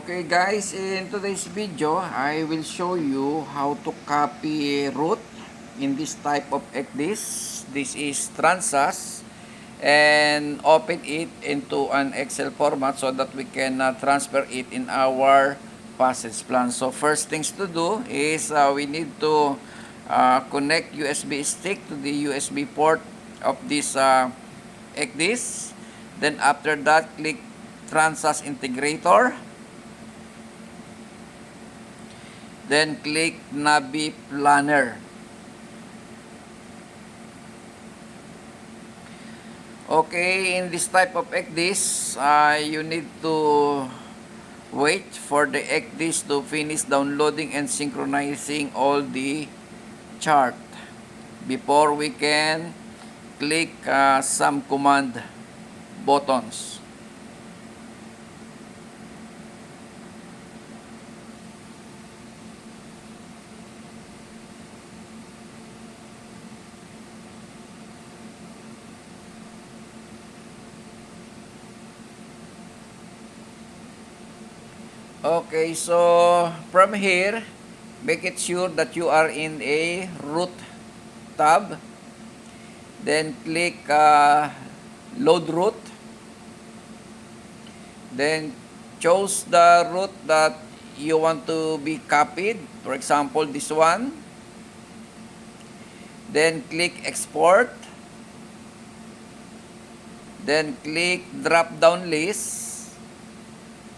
Okay guys, in today's video, I will show you how to copy root in this type of ECDIS. This is Transas, and open it into an Excel format so that we can transfer it in our passage plan. So first things to do is we need to connect USB stick to the USB port of this ECDIS. Then after that, click Transas integrator. Then click Navi Planner. Okay, in this type of ECDIS, you need to wait for the ECDIS to finish downloading and synchronizing all the chart before we can click some command buttons. Okay, so from here, make it sure that you are in a root tab. Then click load root. Then choose the root that you want to be copied. For example, this one. Then click export. Then click drop down list.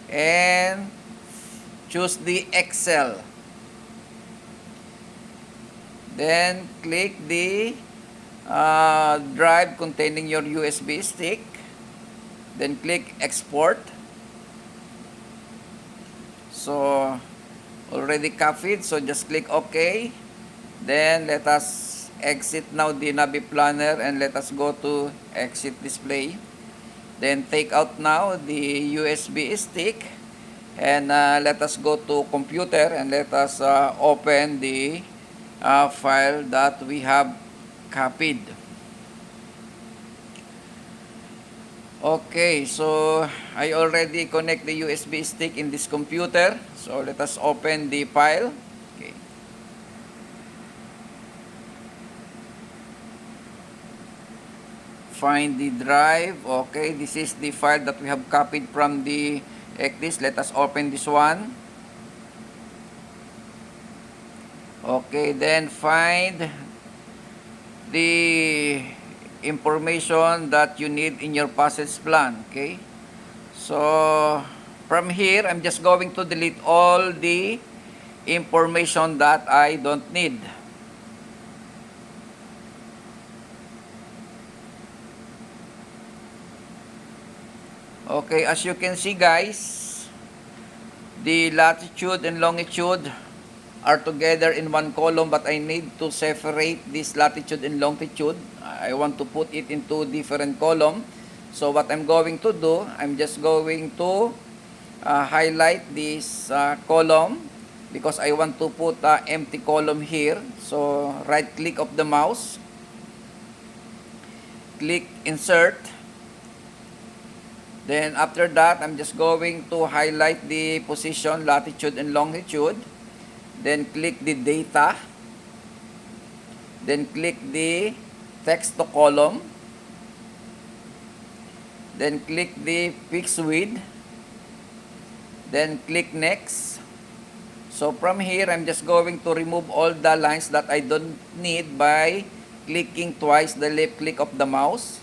And choose the excell. Then click the drive containing your USB stick. Then click export. So already copied, so just click OK. Then let us exit now the Navi Planner and let us go to exit display. Then take out now the USB stick. And let us go to computer and let us open the file that we have copied. Okay, so I already connect the USB stick in this computer. So let us open the file. Okay. Find the drive. Okay, this is the file that we have copied from the ECDIS. Let us open this one. Okay, then find the information that you need in your passage plan. Okay, so from here, I'm just going to delete all the information that I don't need. Okay, as you can see guys, the latitude and longitude are together in one column, but I need to separate this latitude and longitude. I want to put it into different column. So what I'm going to do, I'm just going to highlight this column because I want to put an empty column here. So right click of the mouse, click insert. Then after that, I'm just going to highlight the position, latitude and longitude. Then click the data. Then click the text to column. Then click the fixed width. Then click next. So from here, I'm just going to remove all the lines that I don't need by clicking twice the left click of the mouse.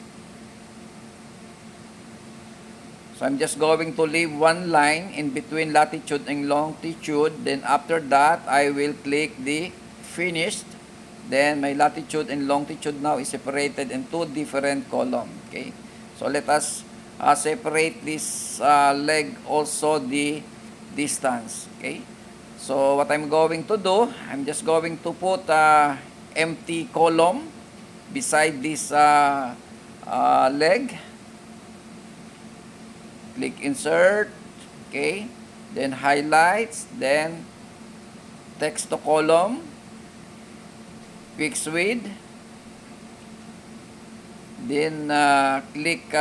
So I'm just going to leave one line in between latitude and longitude. Then after that, I will click the finished. Then my latitude and longitude now is separated in two different columns. Okay. So let us separate this leg also the distance. Okay. So what I'm going to do, I'm just going to put empty column beside this leg. Click insert, okay, then highlights, then text to column, fixed width, then click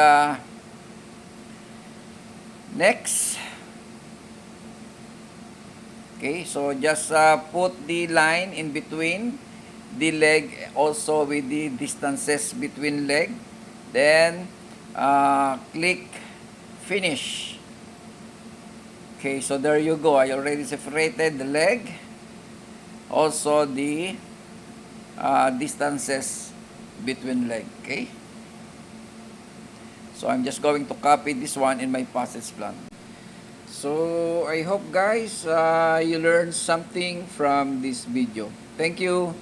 next. Okay, so just put the line in between the leg, also with the distances between leg. Then click finish. Okay, so there you go. I already separated the leg, also the distances between leg. Okay, so I'm just going to copy this one in my passage plan. So I hope guys you learned something from this video. Thank you.